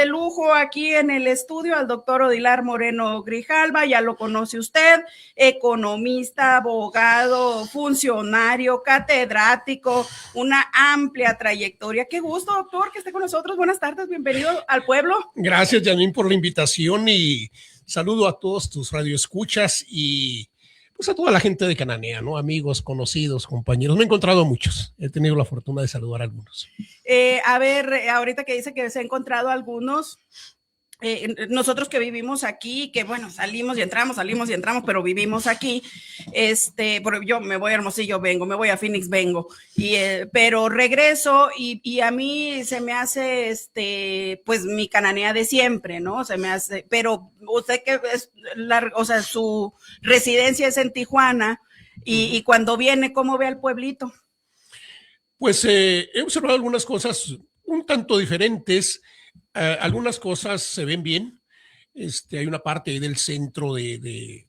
de lujo aquí en el estudio al doctor Odilar Moreno Grijalva, ya lo conoce usted, economista, abogado, funcionario, catedrático, una amplia trayectoria. Qué gusto, doctor, que esté con nosotros. Buenas tardes, bienvenido al pueblo. Gracias, Janine, por la invitación y saludo a todos tus radioescuchas y pues a toda la gente de Cananea, ¿no? Amigos, conocidos, compañeros. Me he encontrado a muchos. He tenido la fortuna de saludar a algunos. A ver, ahorita que dice que se ha encontrado a algunos, nosotros que vivimos aquí, que bueno, salimos y entramos, pero vivimos aquí, porque yo me voy a Hermosillo, vengo, me voy a Phoenix, vengo, pero regreso y a mí se me hace, pues mi Cananea de siempre, ¿no? Se me hace, pero usted que es, o sea, su residencia es en Tijuana y cuando viene, ¿cómo ve al pueblito? Pues he observado algunas cosas un tanto diferentes. Algunas cosas se ven bien. Hay una parte ahí del centro de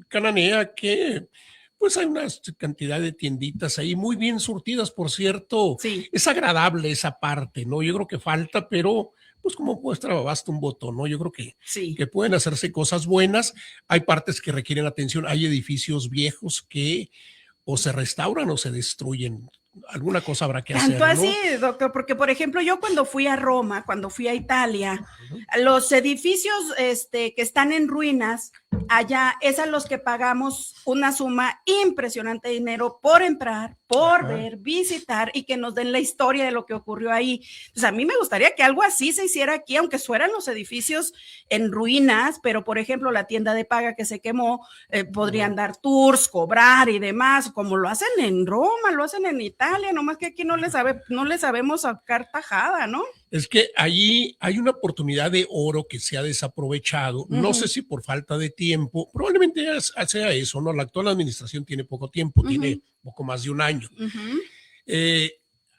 Cananea que pues hay una cantidad de tienditas ahí muy bien surtidas, por cierto. Sí. Es agradable esa parte, ¿no? Yo creo que falta, pero pues como muestra basta un botón, ¿no? Yo creo que, sí, que pueden hacerse cosas buenas. Hay partes que requieren atención. Hay edificios viejos que o se restauran o se destruyen. Alguna cosa habrá que hacer, tanto ¿no? así, doctor, porque por ejemplo yo cuando fui a Roma, cuando fui a Italia, los edificios que están en ruinas, allá es a los que pagamos una suma impresionante de dinero por entrar, por ver, visitar y que nos den la historia de lo que ocurrió ahí. Entonces a mí me gustaría que algo así se hiciera aquí, aunque fueran los edificios en ruinas, pero por ejemplo la tienda de paga que se quemó, podrían dar tours, cobrar y demás, como lo hacen en Roma, lo hacen en Italia, nomás que aquí no le sabemos sacar tajada, ¿no? Es que allí hay una oportunidad de oro que se ha desaprovechado. No sé si por falta de tiempo, probablemente sea eso, ¿no? La actual administración tiene poco tiempo, tiene poco más de un año.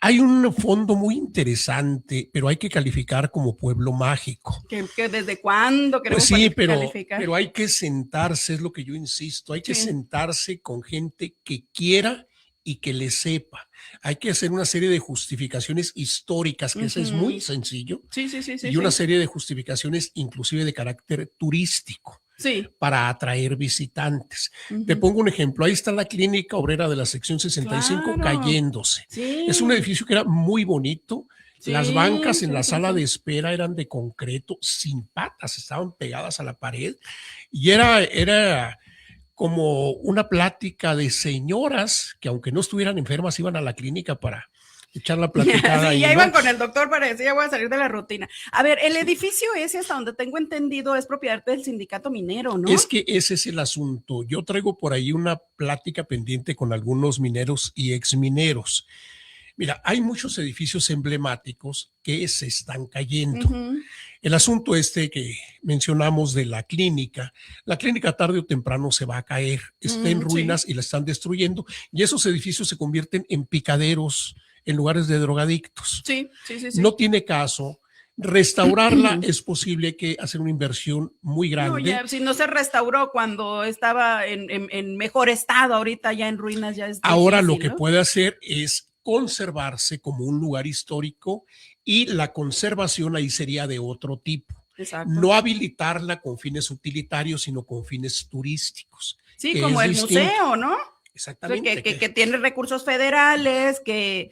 Hay un fondo muy interesante, pero hay que calificar como pueblo mágico. ¿Que desde cuándo queremos calificar? Pero hay que sentarse, es lo que yo insisto, hay que sentarse con gente que quiera y que le sepa. Hay que hacer una serie de justificaciones históricas, que eso es muy sencillo, y una serie de justificaciones inclusive de carácter turístico para atraer visitantes. Te pongo un ejemplo, ahí está la clínica obrera de la sección 65 cayéndose. Es un edificio que era muy bonito. Las bancas en la sala de espera eran de concreto, sin patas, estaban pegadas a la pared y era como una plática de señoras que aunque no estuvieran enfermas iban a la clínica para echar la platicada. Sí, ya iban con el doctor para decir, ya voy a salir de la rutina. A ver, el edificio ese, hasta donde tengo entendido, es propiedad del sindicato minero, ¿no? Es que ese es el asunto. Yo traigo por ahí una plática pendiente con algunos mineros y exmineros. Mira, hay muchos edificios emblemáticos que se están cayendo. El asunto que mencionamos de la clínica tarde o temprano se va a caer, está en ruinas y la están destruyendo y esos edificios se convierten en picaderos, en lugares de drogadictos. No tiene caso. Restaurarla es posible que hacer una inversión muy grande. No, ya, si no se restauró cuando estaba en mejor estado, ahorita ya en ruinas ya es difícil, ahora lo que puede hacer es conservarse como un lugar histórico y la conservación ahí sería de otro tipo. No habilitarla con fines utilitarios, sino con fines turísticos. Sí, como el museo, ¿no? Exactamente. Que tiene recursos federales, que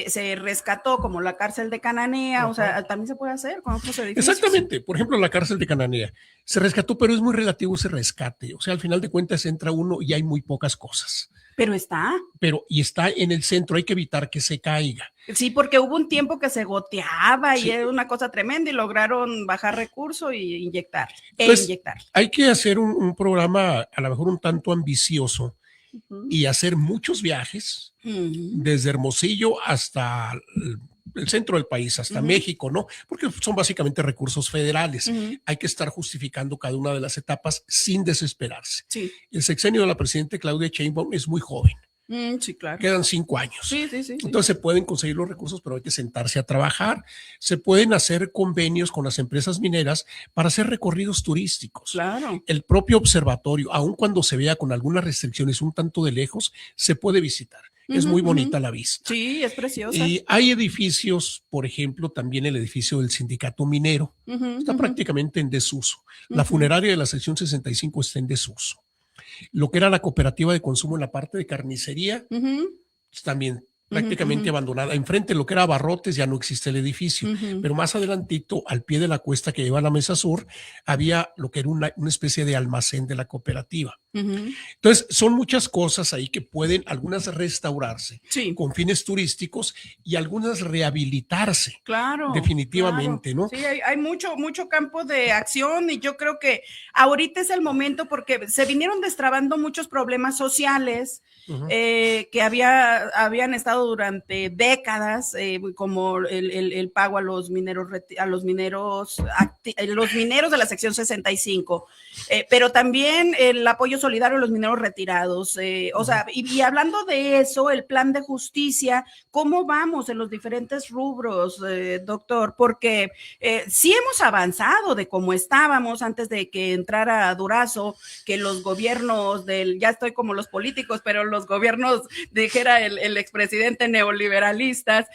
se rescató como la cárcel de Cananea, o sea, también se puede hacer con otros edificios. Exactamente, por ejemplo, la cárcel de Cananea se rescató, pero es muy relativo ese rescate, o sea, al final de cuentas entra uno y hay muy pocas cosas. Pero está. Y está en el centro, hay que evitar que se caiga. Sí, porque hubo un tiempo que se goteaba y era una cosa tremenda y lograron bajar recursos y inyectar. Hay que hacer un programa a lo mejor un tanto ambicioso y hacer muchos viajes desde Hermosillo hasta el centro del país, hasta México, ¿no? Porque son básicamente recursos federales. Hay que estar justificando cada una de las etapas sin desesperarse. El sexenio de la presidenta Claudia Sheinbaum es muy joven. Sí, claro. Quedan 5 años. Entonces se pueden conseguir los recursos, pero hay que sentarse a trabajar. Se pueden hacer convenios con las empresas mineras para hacer recorridos turísticos. Claro. El propio observatorio, aun cuando se vea con algunas restricciones un tanto de lejos, se puede visitar. es muy bonita la vista. Sí, es preciosa. Y hay edificios, por ejemplo, también el edificio del sindicato minero, está prácticamente en desuso. La funeraria de la sección 65 está en desuso. Lo que era la cooperativa de consumo en la parte de carnicería, también prácticamente abandonada. Enfrente lo que era Abarrotes ya no existe el edificio, pero más adelantito, al pie de la cuesta que lleva a la Mesa Sur, había lo que era una especie de almacén de la cooperativa. Entonces, son muchas cosas ahí que pueden, algunas restaurarse con fines turísticos y algunas rehabilitarse. Claro. Definitivamente, claro. ¿no? Sí, hay mucho campo de acción y yo creo que ahorita es el momento porque se vinieron destrabando muchos problemas sociales que habían estado durante décadas, como el pago a los mineros de la sección 65, pero también el apoyo solidario a los mineros retirados. O sea, y hablando de eso, el plan de justicia, ¿cómo vamos en los diferentes rubros, doctor? Porque sí hemos avanzado de cómo estábamos antes de que entrara Durazo, que los gobiernos ya estoy como los políticos, pero los gobiernos, dijera el expresidente neoliberalistas,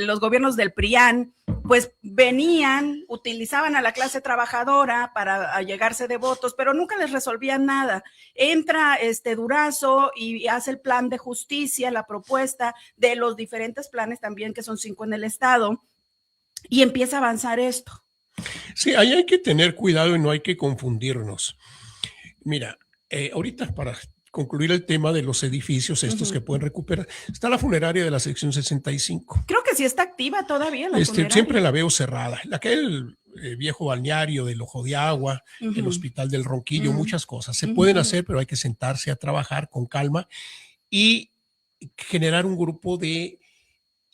los gobiernos del PRIAN, pues venían, utilizaban a la clase trabajadora para allegarse de votos, pero nunca les resolvían nada. Entra Durazo y hace el plan de justicia, la propuesta de los diferentes planes también, que son 5 en el estado, y empieza a avanzar esto. Sí, ahí hay que tener cuidado y no hay que confundirnos. Mira, ahorita para concluir el tema de los edificios estos que pueden recuperar, está la funeraria de la sección 65. Creo que sí está activa todavía la funeraria. Siempre la veo cerrada. Aquel viejo balneario del Ojo de Agua, el Hospital del Ronquillo, muchas cosas. Se pueden hacer, pero hay que sentarse a trabajar con calma y generar un grupo de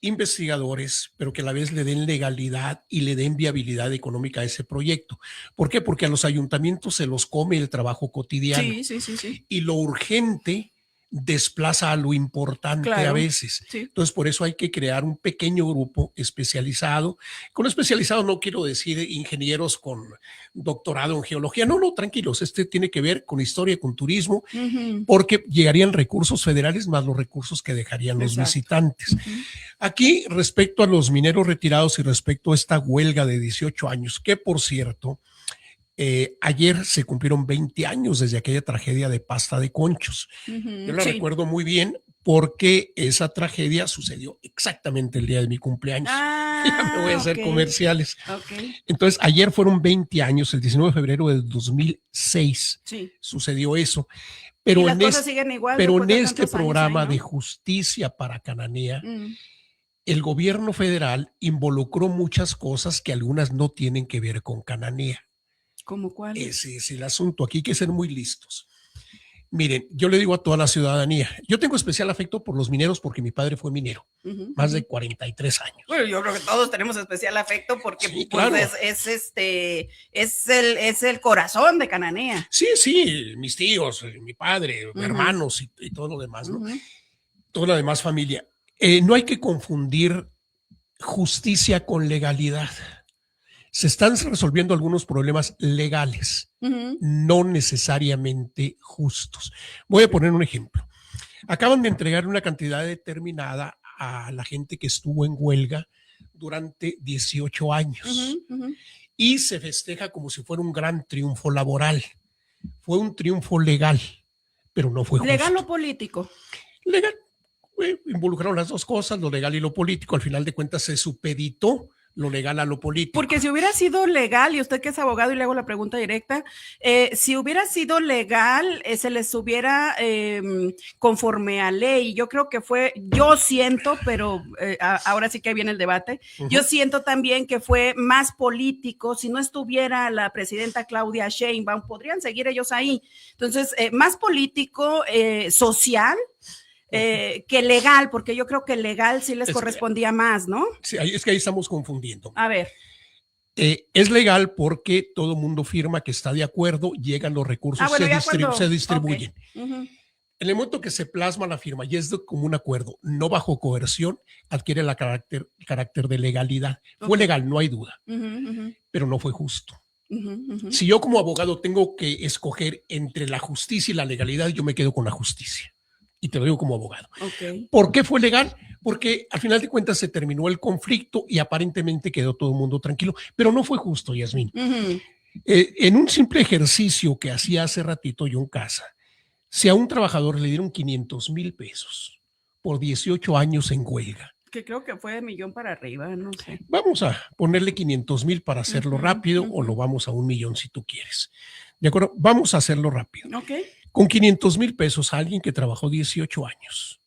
investigadores, pero que a la vez le den legalidad y le den viabilidad económica a ese proyecto. ¿Por qué? Porque a los ayuntamientos se los come el trabajo cotidiano. Sí. Y lo urgente desplaza a lo importante a veces. Sí. Entonces, por eso hay que crear un pequeño grupo especializado. Con especializado no quiero decir ingenieros con doctorado en geología. No, tranquilos. Tiene que ver con historia, con turismo, porque llegarían recursos federales más los recursos que dejarían los visitantes. Aquí, respecto a los mineros retirados y respecto a esta huelga de 18 años, que por cierto, ayer se cumplieron 20 años desde aquella tragedia de Pasta de Conchos. Yo la recuerdo muy bien porque esa tragedia sucedió exactamente el día de mi cumpleaños. Ya me voy a hacer comerciales. Entonces, ayer fueron 20 años, el 19 de febrero del 2006 sucedió eso. Pero en este programa de justicia para Cananea, el gobierno federal involucró muchas cosas que algunas no tienen que ver con Cananea. ¿Cómo cuál? Ese es el asunto. Aquí hay que ser muy listos. Miren, yo le digo a toda la ciudadanía, yo tengo especial afecto por los mineros porque mi padre fue minero, más de 43 años. Bueno, yo creo que todos tenemos especial afecto porque claro. es el corazón de Cananea. Sí, mis tíos, mi padre, hermanos y todo lo demás, ¿no? Toda la demás familia. No hay que confundir justicia con legalidad. Se están resolviendo algunos problemas legales, no necesariamente justos. Voy a poner un ejemplo. Acaban de entregar una cantidad determinada a la gente que estuvo en huelga durante 18 años y se festeja como si fuera un gran triunfo laboral. Fue un triunfo legal, pero no fue justo. ¿Legal o político? Legal. Involucraron las dos cosas, lo legal y lo político. Al final de cuentas se supeditó lo legal a lo político. Porque si hubiera sido legal, y usted que es abogado y le hago la pregunta directa, si hubiera sido legal, se les hubiera conforme a ley. Yo creo que yo siento, pero ahora sí que viene el debate, yo siento también que fue más político. Si no estuviera la presidenta Claudia Sheinbaum, podrían seguir ellos ahí. Entonces, más político, social, que legal, porque yo creo que legal sí les correspondía más, ¿no? Sí, es que ahí estamos confundiendo. A ver. Es legal porque todo mundo firma que está de acuerdo, llegan los recursos, se distribuyen. En el momento que se plasma la firma y es como un acuerdo, no bajo coerción, adquiere el carácter de legalidad. Fue legal, no hay duda, pero no fue justo. Si yo como abogado tengo que escoger entre la justicia y la legalidad, yo me quedo con la justicia. Y te lo digo como abogado. Okay. ¿Por qué fue legal? Porque al final de cuentas se terminó el conflicto y aparentemente quedó todo el mundo tranquilo, pero no fue justo, Yasmín. En un simple ejercicio que hacía hace ratito yo en casa, si a un trabajador le dieron 500,000 pesos por 18 años en huelga, que creo que fue de millón para arriba, no sé. Vamos a ponerle 500,000 para hacerlo rápido o lo vamos a 1,000,000 si tú quieres. ¿De acuerdo? Vamos a hacerlo rápido. Okay. Con 500,000 pesos a alguien que trabajó 18 años.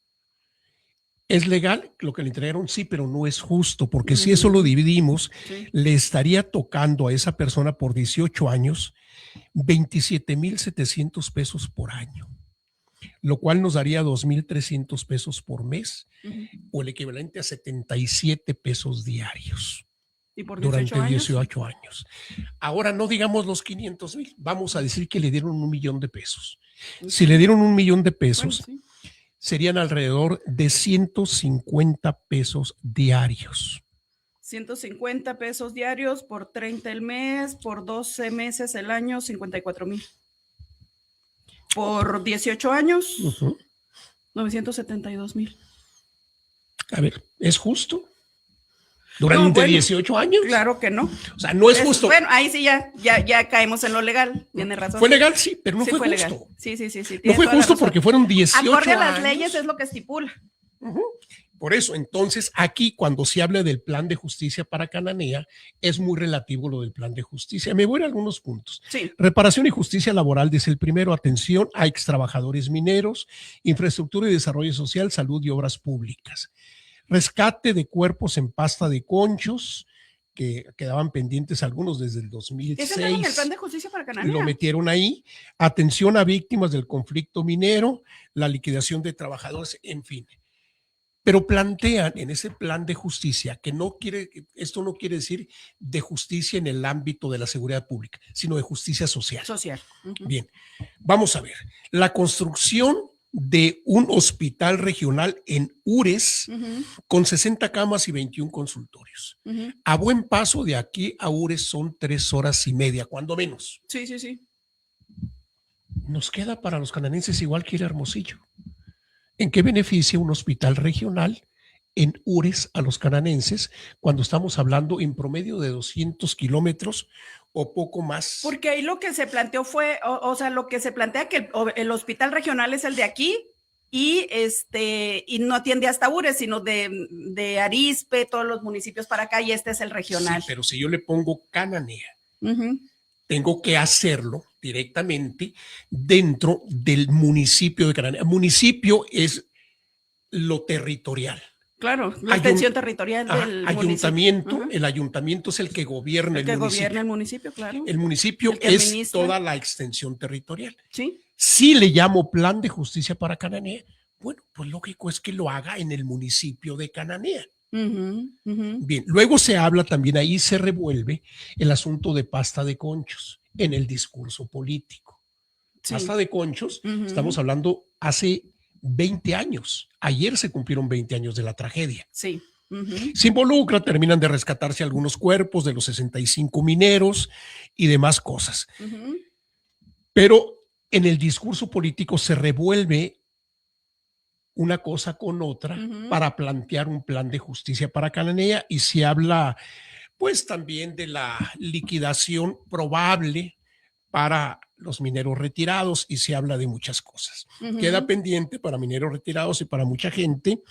¿Es legal lo que le entregaron? Sí, pero no es justo, porque si eso lo dividimos, le estaría tocando a esa persona por 18 años 27,700 pesos por año, lo cual nos daría 2,300 pesos por mes, o el equivalente a 77 pesos diarios. ¿Y por 18 durante 18 años? Ahora no digamos los 500,000, vamos a decir que le dieron 1,000,000 de pesos. Si le dieron 1,000,000 de pesos, serían alrededor de 150 pesos diarios. 150 pesos diarios por 30 el mes, por 12 meses el año, 54,000. Por 18 años, 972,000. A ver, ¿es justo? ¿Durante 18 años? Claro que no. O sea, no es justo. Bueno, ahí sí ya caemos en lo legal. Tiene razón. Fue legal, sí, pero no fue justo. Legal. Sí. No fue justo porque fueron 18 años. Acorde a las leyes es lo que estipula. Por eso, entonces, aquí cuando se habla del plan de justicia para Cananea, es muy relativo lo del plan de justicia. Me voy a algunos puntos. Sí. Reparación y justicia laboral, dice el primero, atención a extrabajadores mineros, infraestructura y desarrollo social, salud y obras públicas. Rescate de cuerpos en pasta de conchos, que quedaban pendientes algunos desde el 2006. ¿Ese era en el plan de justicia para Cananea? Lo metieron ahí. Atención a víctimas del conflicto minero, la liquidación de trabajadores, en fin. Pero plantean en ese plan de justicia que esto no quiere decir de justicia en el ámbito de la seguridad pública, sino de justicia social. Bien, vamos a ver. La construcción de un hospital regional en Ures con 60 camas y 21 consultorios. A buen paso de aquí a Ures son 3 horas y media, cuando menos. Sí. Nos queda para los cananenses igual que ir a Hermosillo. ¿En qué beneficia un hospital regional en Ures a los cananenses cuando estamos hablando en promedio de 200 kilómetros o poco más? Porque ahí lo que se planteó fue, o sea, lo que se plantea que el hospital regional es el de aquí y no atiende hasta Ures, sino de Arizpe, todos los municipios para acá, y este es el regional. Sí, pero si yo le pongo Cananea, tengo que hacerlo directamente dentro del municipio de Cananea. Municipio es lo territorial. Claro, la extensión territorial del ayuntamiento. Municipio. El ayuntamiento es el que gobierna el municipio. Gobierna el municipio, claro. El municipio es toda la extensión territorial. Sí. Si le llamo plan de justicia para Cananea, bueno, pues lógico es que lo haga en el municipio de Cananea. Bien, luego se habla también, ahí se revuelve el asunto de pasta de conchos en el discurso político. Sí. Pasta de conchos, estamos hablando hace 20 años. Ayer se cumplieron 20 años de la tragedia. Sí. Se involucra, terminan de rescatarse algunos cuerpos de los 65 mineros y demás cosas. Pero en el discurso político se revuelve una cosa con otra para plantear un plan de justicia para Cananea, y se habla pues también de la liquidación probable para los mineros retirados, y se habla de muchas cosas. Queda pendiente para mineros retirados y para mucha gente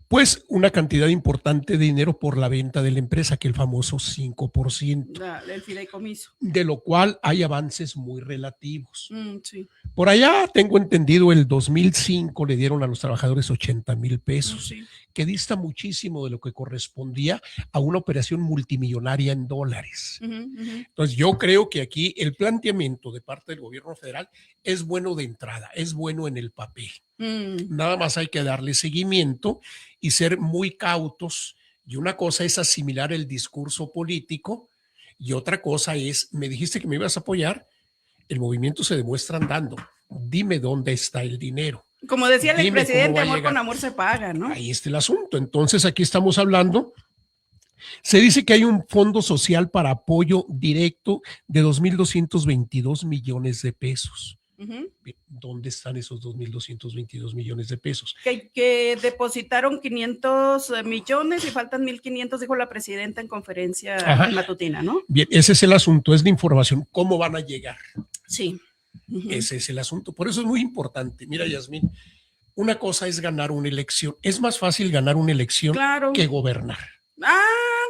pues una cantidad importante de dinero por la venta de la empresa, que el famoso 5%. El fideicomiso. De lo cual hay avances muy relativos. Sí. Por allá, tengo entendido, el 2005 le dieron a los trabajadores 80,000 pesos, que dista muchísimo de lo que correspondía a una operación multimillonaria en dólares. Entonces, yo creo que aquí el planteamiento de parte del gobierno federal es bueno de entrada, es bueno en el papel. Nada más hay que darle seguimiento y ser muy cautos. Y una cosa es asimilar el discurso político y otra cosa es, me dijiste que me ibas a apoyar, el movimiento se demuestra andando. Dime dónde está el dinero. Como decía el presidente, amor con amor se paga, ¿no? Ahí está el asunto. Entonces aquí estamos hablando. Se dice que hay un fondo social para apoyo directo de 2,222 millones de pesos. Bien, ¿dónde están esos 2.222 millones de pesos? Que depositaron 500 millones y faltan 1.500, dijo la presidenta en conferencia matutina, ¿no? Bien, ese es el asunto, es la información. ¿Cómo van a llegar? Sí. Ese es el asunto. Por eso es muy importante. Mira, Yasmín, una cosa es ganar una elección. Es más fácil ganar una elección que gobernar.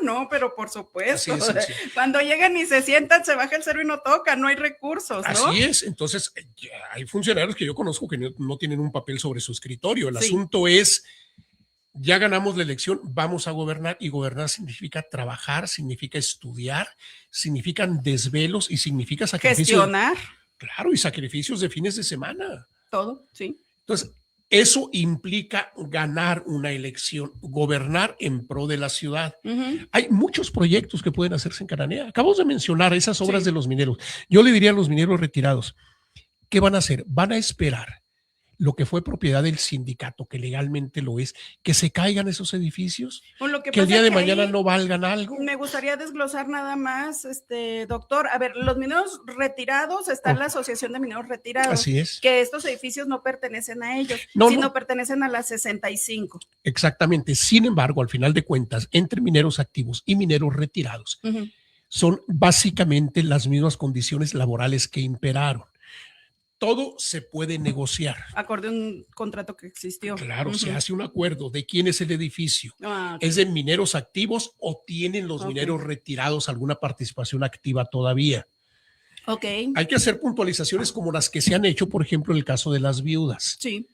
No, pero por supuesto. Cuando llegan y se sientan, se baja el cero y no toca, no hay recursos, ¿no? Así es. Entonces, hay funcionarios que yo conozco que no tienen un papel sobre su escritorio. El asunto es, ya ganamos la elección, vamos a gobernar, y gobernar significa trabajar, significa estudiar, significan desvelos y significa sacrificios. Gestionar. Claro, y sacrificios de fines de semana. Todo, sí. Entonces, eso implica ganar una elección, gobernar en pro de la ciudad. Hay muchos proyectos que pueden hacerse en Cananea. Acabamos de mencionar esas obras de los mineros. Yo le diría a los mineros retirados, ¿qué van a hacer? Van a esperar lo que fue propiedad del sindicato, que legalmente lo es, que se caigan esos edificios, que el día de mañana no valgan algo. Me gustaría desglosar nada más, doctor. A ver, los mineros retirados, está la Asociación de Mineros Retirados. Así es. Que estos edificios no pertenecen a ellos, sino pertenecen a la 65. Exactamente. Sin embargo, al final de cuentas, entre mineros activos y mineros retirados, son básicamente las mismas condiciones laborales que imperaron. Todo se puede negociar. Acorde a un contrato que existió. Claro, se hace un acuerdo de quién es el edificio. ¿Es de mineros activos o tienen los mineros retirados alguna participación activa todavía? Hay que hacer puntualizaciones como las que se han hecho, por ejemplo, en el caso de las viudas. Sí.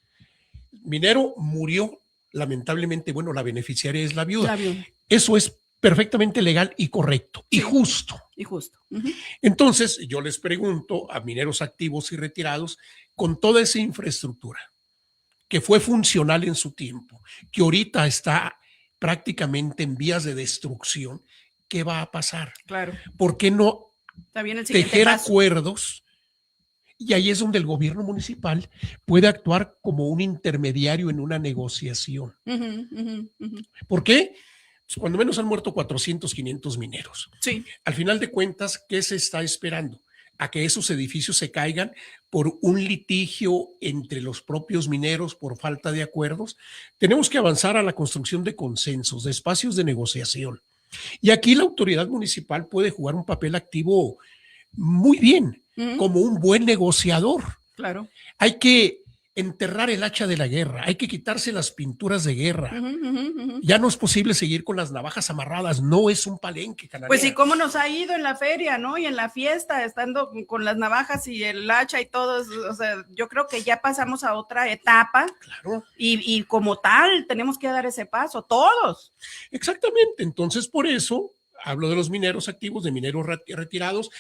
Minero murió, lamentablemente, bueno, la beneficiaria es la viuda. Eso es perfectamente legal y correcto y justo. Y justo. Entonces, yo les pregunto a mineros activos y retirados, con toda esa infraestructura que fue funcional en su tiempo, que ahorita está prácticamente en vías de destrucción, ¿qué va a pasar? Claro. ¿Por qué no tejer paso. Acuerdos? Y ahí es donde el gobierno municipal puede actuar como un intermediario en una negociación. ¿Por qué? Pues cuando menos han muerto 400, 500 mineros. Sí. Al final de cuentas, ¿qué se está esperando? A que esos edificios se caigan por un litigio entre los propios mineros por falta de acuerdos. Tenemos que avanzar a la construcción de consensos, de espacios de negociación. Y aquí la autoridad municipal puede jugar un papel activo muy bien, como un buen negociador. Claro. Hay que enterrar el hacha de la guerra, hay que quitarse las pinturas de guerra. Ya no es posible seguir con las navajas amarradas, no es un palenque, Cananea. Pues sí, cómo nos ha ido en la feria, ¿no? Y en la fiesta, estando con las navajas y el hacha y todo, o sea, yo creo que ya pasamos a otra etapa. Claro. Y como tal, tenemos que dar ese paso, todos. Exactamente, entonces por eso hablo de los mineros activos, de mineros retirados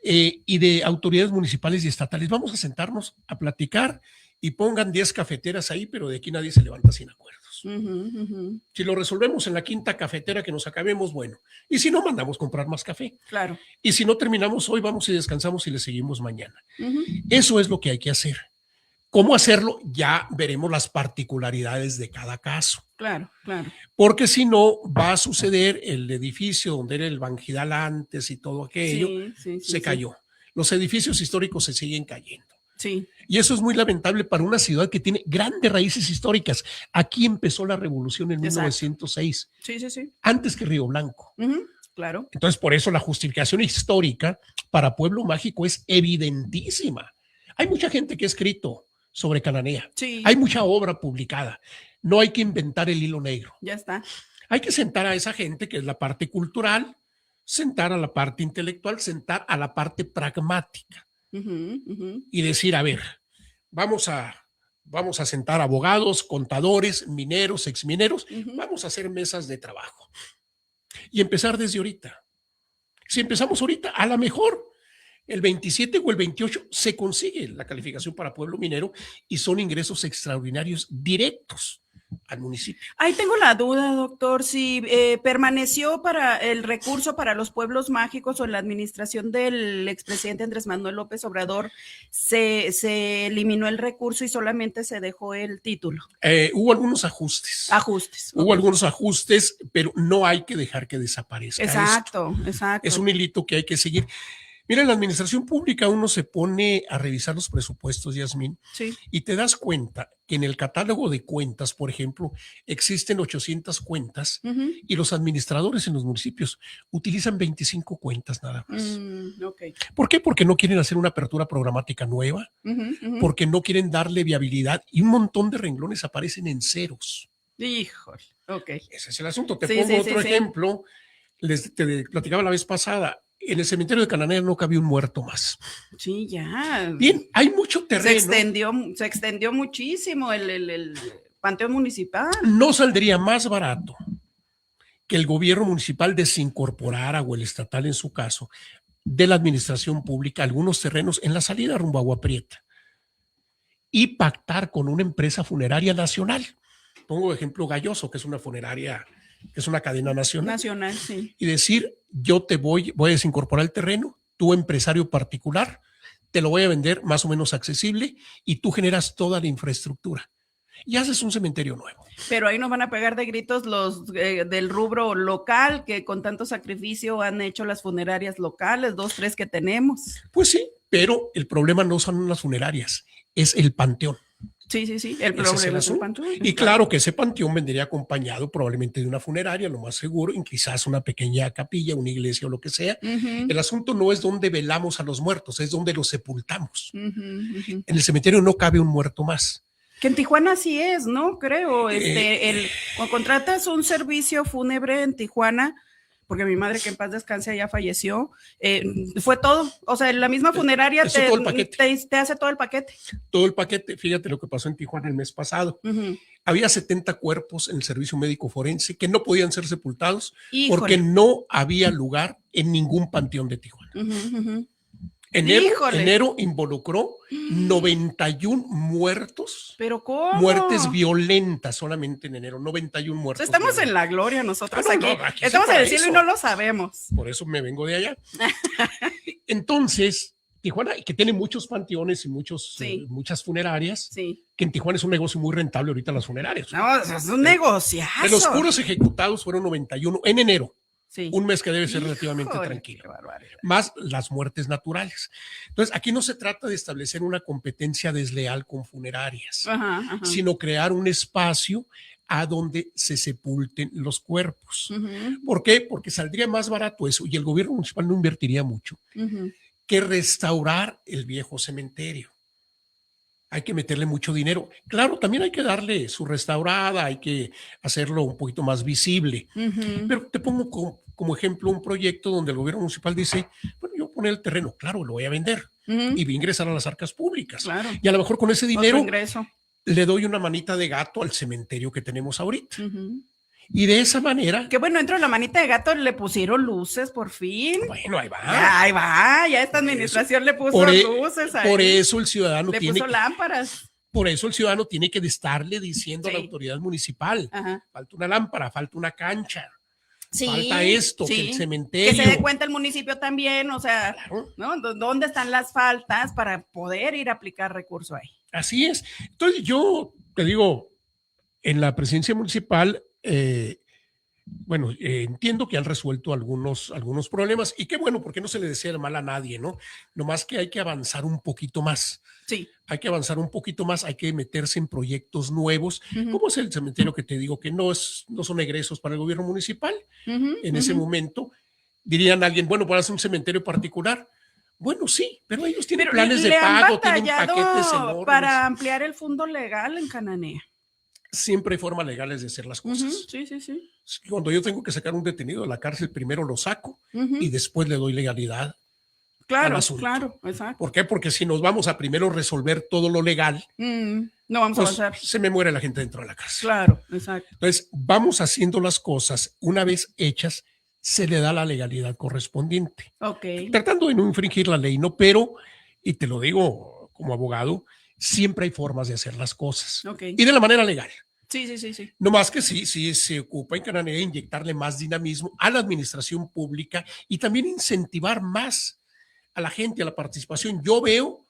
y de autoridades municipales y estatales. Vamos a sentarnos a platicar y pongan 10 cafeteras ahí, pero de aquí nadie se levanta sin acuerdos. Si lo resolvemos en la quinta cafetera que nos acabemos, bueno. Y si no, mandamos comprar más café. Claro. Y si no terminamos hoy, vamos y descansamos y le seguimos mañana. Eso es lo que hay que hacer. ¿Cómo hacerlo? Ya veremos las particularidades de cada caso. Claro, claro. Porque si no, va a suceder el edificio donde era el Banjidal antes y todo aquello, se cayó. Los edificios históricos se siguen cayendo. Sí. Y eso es muy lamentable para una ciudad que tiene grandes raíces históricas. Aquí empezó la revolución en 1906. Sí. Antes que Río Blanco. Claro. Entonces, por eso la justificación histórica para Pueblo Mágico es evidentísima. Hay mucha gente que ha escrito sobre Cananea. Sí. Hay mucha obra publicada. No hay que inventar el hilo negro. Ya está. Hay que sentar a esa gente que es la parte cultural, sentar a la parte intelectual, sentar a la parte pragmática. Y decir, a ver, vamos a sentar abogados, contadores, mineros, exmineros, vamos a hacer mesas de trabajo y empezar desde ahorita. Si empezamos ahorita, a lo mejor el 27 o el 28 se consigue la calificación para pueblo minero y son ingresos extraordinarios directos al municipio. Ahí tengo la duda, doctor, si permaneció para el recurso para los pueblos mágicos o en la administración del expresidente Andrés Manuel López Obrador, se eliminó el recurso y solamente se dejó el título. Hubo algunos ajustes. Hubo algunos ajustes, pero no hay que dejar que desaparezca. Exacto. Es un hilito que hay que seguir. Mira, en la administración pública uno se pone a revisar los presupuestos, Yasmín, Sí. y te das cuenta que en el catálogo de cuentas, por ejemplo, existen 800 cuentas y los administradores en los municipios utilizan 25 cuentas nada más. Okay. ¿Por qué? Porque no quieren hacer una apertura programática nueva, porque no quieren darle viabilidad y un montón de renglones aparecen en ceros. Híjole, ok. Ese es el asunto. Te pongo otro ejemplo. Te platicaba la vez pasada. En el cementerio de Cananea no cabía un muerto más. Sí, ya. Bien, hay mucho terreno. Se extendió muchísimo el panteón municipal. No saldría más barato que el gobierno municipal desincorporara, o el estatal en su caso, de la administración pública algunos terrenos en la salida rumbo a Agua Prieta y pactar con una empresa funeraria nacional. Pongo de ejemplo Galloso, que es una funeraria, que es una cadena nacional. Nacional, sí. Y decir, yo te voy a desincorporar el terreno, tú empresario particular, te lo voy a vender más o menos accesible y tú generas toda la infraestructura. Y haces un cementerio nuevo. Pero ahí nos van a pegar de gritos los del rubro local, que con tanto sacrificio han hecho las funerarias locales, 2, 3 que tenemos. Pues sí, pero el problema no son las funerarias, es el panteón. Sí, el problema es el panteón. Y claro que ese panteón vendría acompañado probablemente de una funeraria, lo más seguro, y quizás una pequeña capilla, una iglesia o lo que sea. El asunto no es donde velamos a los muertos, es donde los sepultamos. En el cementerio no cabe un muerto más. Que en Tijuana sí es, ¿no? Creo. Cuando contratas un servicio fúnebre en Tijuana, porque mi madre, que en paz descanse, ya falleció, fue todo. O sea, la misma funeraria te hace todo el paquete. Todo el paquete. Fíjate lo que pasó en Tijuana el mes pasado. Había 70 cuerpos en el servicio médico forense que no podían ser sepultados. Híjole. Porque no había lugar en ningún panteón de Tijuana. Enero involucró 91 muertos. ¿Pero cómo? Muertes violentas solamente en enero, 91 muertos. Estamos violentos. En la gloria nosotros aquí. Estamos en el cielo y no lo sabemos. Por eso me vengo de allá. Entonces, Tijuana, que tiene muchos panteones y muchas funerarias, que en Tijuana es un negocio muy rentable ahorita las funerarias. No, es un negociazo. De los puros ejecutados fueron 91 en enero. Un mes que debe ser relativamente tranquilo, más las muertes naturales. Entonces, aquí no se trata de establecer una competencia desleal con funerarias, sino crear un espacio a donde se sepulten los cuerpos. ¿Por qué? Porque saldría más barato eso y el gobierno municipal no invertiría mucho que restaurar el viejo cementerio. Hay que meterle mucho dinero. Claro, también hay que darle su restaurada, hay que hacerlo un poquito más visible. Pero te pongo como ejemplo un proyecto donde el gobierno municipal dice, bueno, yo voy a poner el terreno, claro, lo voy a vender y voy a ingresar a las arcas públicas. Claro. Y a lo mejor con ese dinero le doy una manita de gato al cementerio que tenemos ahorita. Y de esa manera... Que bueno, dentro de la manita de gato le pusieron luces, por fin. Bueno, ahí va. Ahí va, ya esta administración le puso luces ahí. Por eso el ciudadano le puso lámparas. Por eso el ciudadano tiene que estarle diciendo a la autoridad municipal, falta una lámpara, falta una cancha, falta esto, que el cementerio... Que se dé cuenta el municipio también, o sea, ¿no? ¿Dónde están las faltas para poder ir a aplicar recurso ahí? Así es. Entonces yo te digo, en la presidencia municipal... entiendo que han resuelto algunos problemas y qué bueno, porque no se le desea el mal a nadie, ¿no? Nomás que hay que avanzar un poquito más. Sí. Hay que avanzar un poquito más, hay que meterse en proyectos nuevos, como es el cementerio que te digo que no son egresos para el gobierno municipal. En ese momento dirían alguien, bueno, para hacer un cementerio particular. Bueno, sí, pero ellos tienen planes de pago, tienen paquetes enormes. Para ampliar el fondo legal en Cananea. Siempre hay formas legales de hacer las cosas. Sí. Cuando yo tengo que sacar un detenido de la cárcel, primero lo saco y después le doy legalidad al asunto. Claro, exacto. ¿Por qué? Porque si nos vamos a primero resolver todo lo legal, no vamos a avanzar. Se me muere la gente dentro de la cárcel. Claro, exacto. Entonces, vamos haciendo las cosas, una vez hechas, se le da la legalidad correspondiente. Tratando de no infringir la ley, ¿no? Pero, y te lo digo como abogado, siempre hay formas de hacer las cosas. Y de la manera legal. Sí. No más que sí se ocupa en Cananea inyectarle más dinamismo a la administración pública y también incentivar más a la gente, a la participación. Yo veo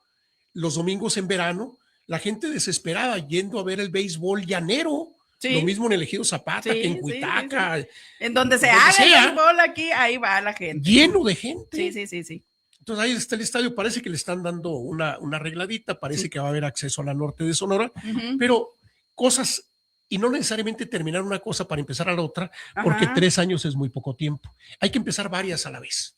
los domingos en verano la gente desesperada yendo a ver el béisbol llanero. Lo mismo en el Ejido Zapata que en Cuitaca. En donde se haga el béisbol aquí, ahí va la gente. Lleno de gente. Sí. Entonces ahí está el estadio, parece que le están dando una arregladita, parece que va a haber acceso a la norte de Sonora, pero cosas, y no necesariamente terminar una cosa para empezar a la otra, porque 3 años es muy poco tiempo. Hay que empezar varias a la vez.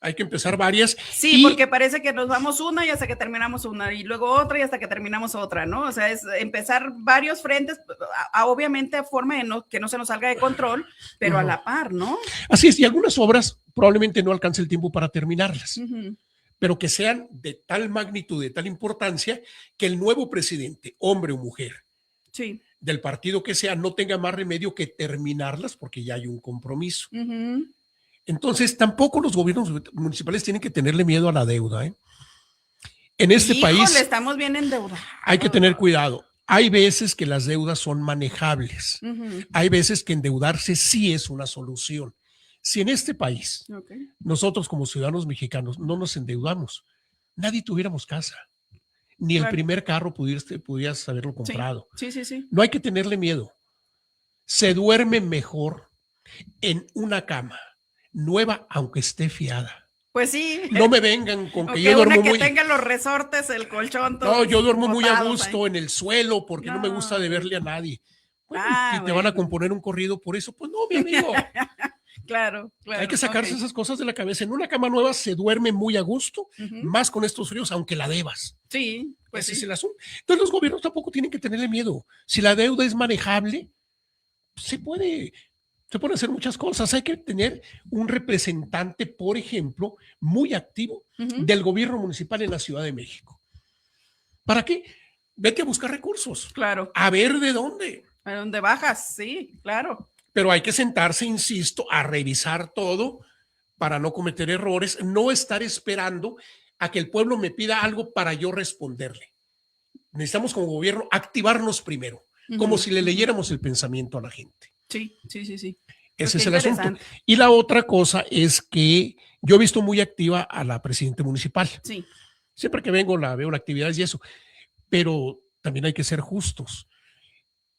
Hay que empezar varias. Sí, porque parece que nos vamos una y hasta que terminamos una, y luego otra y hasta que terminamos otra, ¿no? O sea, es empezar varios frentes, obviamente a forma de que no se nos salga de control, pero a la par, ¿no? Así es, y algunas obras probablemente no alcance el tiempo para terminarlas, pero que sean de tal magnitud, de tal importancia, que el nuevo presidente, hombre o mujer, del partido que sea, no tenga más remedio que terminarlas porque ya hay un compromiso. Entonces, tampoco los gobiernos municipales tienen que tenerle miedo a la deuda. En este país estamos bien endeudados. Hay que tener cuidado. Hay veces que las deudas son manejables. Hay veces que endeudarse sí es una solución. Si en este país nosotros como ciudadanos mexicanos no nos endeudamos, nadie tuviéramos casa. Ni el primer carro pudieras haberlo comprado. Sí. No hay que tenerle miedo. Se duerme mejor en una cama nueva, aunque esté fiada. Pues sí. No me vengan con que yo duermo que tenga los resortes, el colchón. No, yo duermo muy a gusto en el suelo porque no me gusta deberle a nadie. Bueno, y te van a componer un corrido por eso. Pues no, mi amigo. Claro. Hay que sacarse esas cosas de la cabeza. En una cama nueva se duerme muy a gusto, más con estos fríos, aunque la debas. Sí, pues ese es el asunto. Entonces los gobiernos tampoco tienen que tenerle miedo. Si la deuda es manejable, se puede hacer muchas cosas. Hay que tener un representante, por ejemplo, muy activo del gobierno municipal en la Ciudad de México. ¿Para qué? Vete a buscar recursos. Claro. A ver de dónde. A dónde bajas, sí, claro. Pero hay que sentarse, insisto, a revisar todo para no cometer errores, no estar esperando a que el pueblo me pida algo para yo responderle. Necesitamos como gobierno activarnos primero, como si le leyéramos el pensamiento a la gente. Sí. Ese es el asunto. Y la otra cosa es que yo he visto muy activa a la presidenta municipal. Sí. Siempre que vengo veo las actividades y eso, pero también hay que ser justos.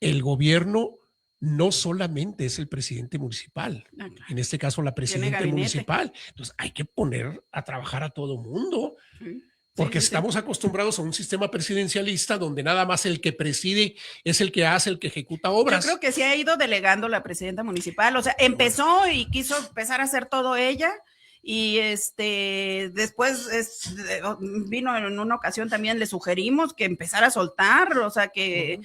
El gobierno no solamente es el presidente municipal, en este caso la presidenta municipal. Entonces hay que poner a trabajar a todo mundo. Porque estamos acostumbrados a un sistema presidencialista donde nada más el que preside es el que hace, el que ejecuta obras. Yo creo que sí ha ido delegando la presidenta municipal, o sea, empezó y quiso empezar a hacer todo ella, y después vino en una ocasión también, le sugerimos que empezara a soltar, o sea, que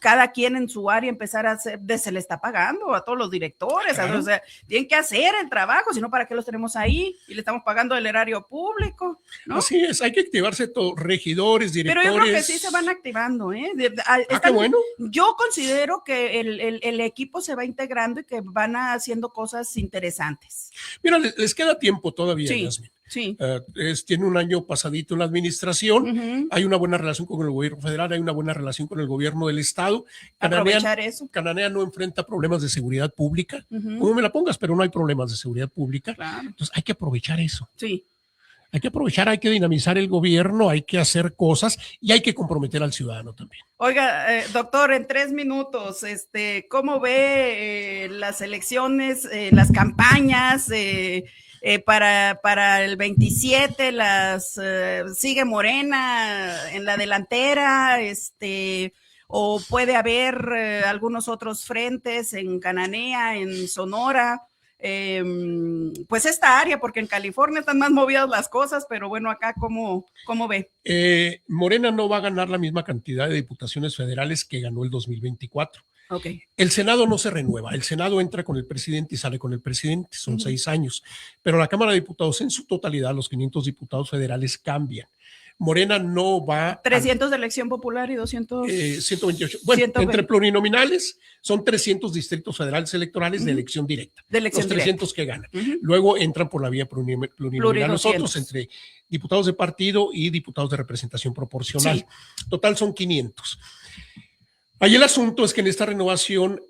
cada quien en su área empezara a hacer, se le está pagando a todos los directores, claro. O sea, tienen que hacer el trabajo, si no, ¿para qué los tenemos ahí? Y le estamos pagando el erario público, ¿no? Así es, hay que activarse todos, regidores, directores. Pero yo creo que sí se van activando, ¿eh? Qué bueno. Yo considero que el equipo se va integrando y que van haciendo cosas interesantes. Mira, les queda tiempo todavía, Yasmin. Sí. Tiene un año pasadito en la administración, hay una buena relación con el gobierno federal, hay una buena relación con el gobierno del estado. Aprovechar eso. Cananea no enfrenta problemas de seguridad pública, como me la pongas, pero no hay problemas de seguridad pública. Claro. Entonces hay que aprovechar eso. Sí. Hay que aprovechar, hay que dinamizar el gobierno, hay que hacer cosas y hay que comprometer al ciudadano también. Oiga, doctor, en 3 minutos, ¿cómo ve las elecciones, las campañas para el 27? ¿Sigue Morena en la delantera? ¿O puede haber algunos otros frentes en Cananea, en Sonora? Pues esta área, porque en California están más movidas las cosas, pero bueno, acá ¿cómo ve? Morena no va a ganar la misma cantidad de diputaciones federales que ganó el 2024. Okay. El Senado no se renueva, el Senado entra con el presidente y sale con el presidente, son 6 años, pero la Cámara de Diputados en su totalidad, los 500 diputados federales cambian. Morena no va 300 de elección popular y 200 128. Bueno, 120. Entre plurinominales son 300 distritos federales electorales de elección directa. De elección los 300 directa. Que ganan. Luego entran por la vía plurinominal nosotros, entre diputados de partido y diputados de representación proporcional. Sí. Total son 500. Ahí el asunto es que en esta renovación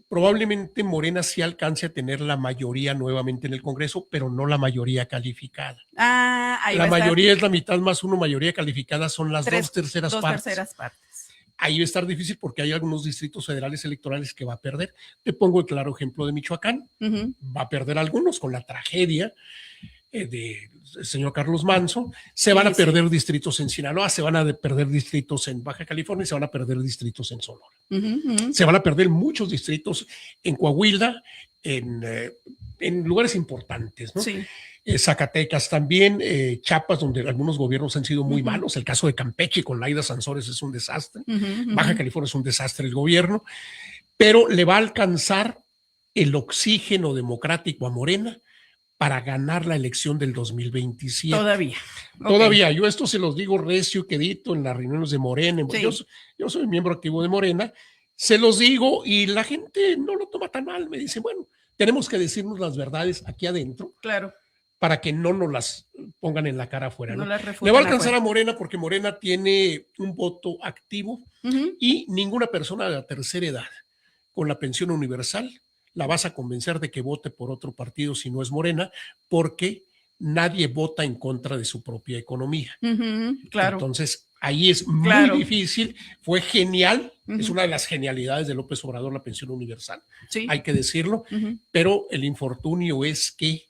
probablemente Morena sí alcance a tener la mayoría nuevamente en el Congreso, pero no la mayoría calificada. Ahí la mayoría es la mitad más uno, mayoría calificada son las 2 terceras partes. Terceras partes. Ahí va a estar difícil porque hay algunos distritos federales electorales que va a perder. Te pongo el claro ejemplo de Michoacán. Va a perder algunos con la tragedia del señor Carlos Manzo, se van a perder distritos en Sinaloa, se van a perder distritos en Baja California y se van a perder distritos en Sonora. Se van a perder muchos distritos en Coahuila, en lugares importantes, ¿no? Sí. Zacatecas también, Chiapas, donde algunos gobiernos han sido muy malos. El caso de Campeche con Laida Sansores es un desastre. Baja California es un desastre el gobierno, pero le va a alcanzar el oxígeno democrático a Morena para ganar la elección del 2027. Todavía. Todavía. Yo esto se los digo recio y quedito en las reuniones de Morena. Sí. Yo soy miembro activo de Morena. Se los digo y la gente no lo toma tan mal. Me dice, bueno, tenemos que decirnos las verdades aquí adentro. Claro. Para que no nos las pongan en la cara afuera. No Le va a alcanzar afuera a Morena porque Morena tiene un voto activo y ninguna persona de la tercera edad con la pensión universal la vas a convencer de que vote por otro partido si no es Morena, porque nadie vota en contra de su propia economía. Claro. Entonces, ahí es muy difícil. Fue genial. Es una de las genialidades de López Obrador, la pensión universal. Sí. Hay que decirlo. Pero el infortunio es que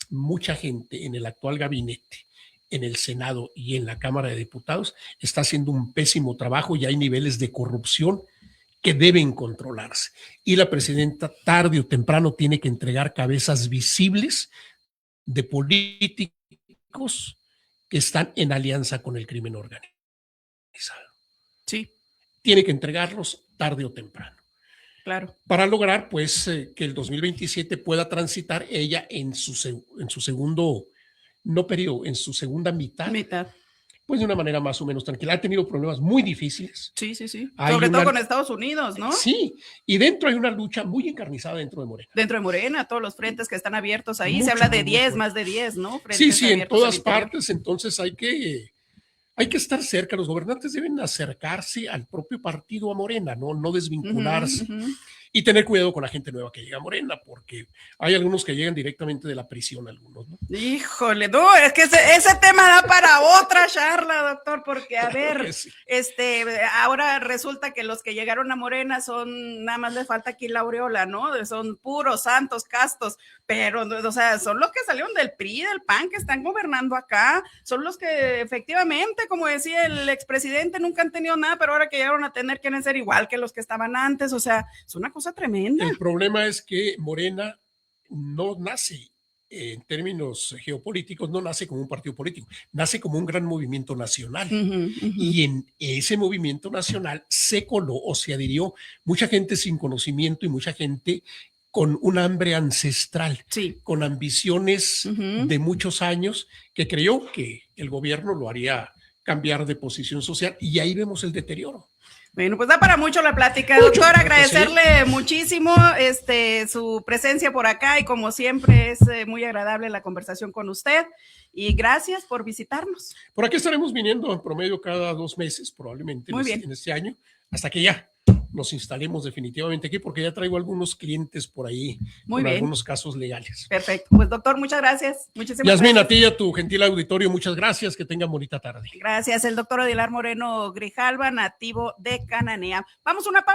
mucha gente en el actual gabinete, en el Senado y en la Cámara de Diputados está haciendo un pésimo trabajo y hay niveles de corrupción que deben controlarse. Y la presidenta tarde o temprano tiene que entregar cabezas visibles de políticos que están en alianza con el crimen organizado. Sí. Tiene que entregarlos tarde o temprano. Claro. Para lograr, pues, que el 2027 pueda transitar ella en su segundo, no periodo, en su segunda mitad. Pues de una manera más o menos tranquila. Ha tenido problemas muy difíciles. Sí. Sobre todo con Estados Unidos, ¿no? Sí, y dentro hay una lucha muy encarnizada dentro de Morena. Dentro de Morena, todos los frentes que están abiertos ahí, se habla de 10, más de 10, ¿no? Frentes sí, en todas partes, entonces hay que estar cerca, los gobernantes deben acercarse al propio partido, a Morena, no desvincularse. Y tener cuidado con la gente nueva que llega a Morena, porque hay algunos que llegan directamente de la prisión, algunos, ¿no? Híjole, no, es que ese tema da para otra charla, doctor, porque a ver, sí. Ahora resulta que los que llegaron a Morena son, nada más le falta aquí la aureola, ¿no? Son puros, santos, castos, pero, o sea, son los que salieron del PRI, del PAN, que están gobernando acá, son los que efectivamente, como decía el expresidente, nunca han tenido nada, pero ahora que llegaron a tener, quieren ser igual que los que estaban antes, o sea, es una cosa tremenda. El problema es que Morena no nace, en términos geopolíticos, no nace como un partido político, nace como un gran movimiento nacional. Y en ese movimiento nacional se coló o se adhirió mucha gente sin conocimiento y mucha gente con un hambre ancestral, con ambiciones de muchos años, que creyó que el gobierno lo haría cambiar de posición social, y ahí vemos el deterioro. Bueno, pues da para mucho la plática, doctor, agradecerle muchísimo su presencia por acá, y como siempre es muy agradable la conversación con usted, y gracias por visitarnos. Por aquí estaremos viniendo en promedio cada 2 meses, probablemente en este año, hasta que ya nos instalemos definitivamente aquí, porque ya traigo algunos clientes por ahí con algunos casos legales. Perfecto, pues doctor, muchas gracias. Yasmín, a ti y a tu gentil auditorio, muchas gracias, que tengan bonita tarde. Gracias, el doctor Odilar Moreno Grijalva, nativo de Cananea. Vamos a una pausa.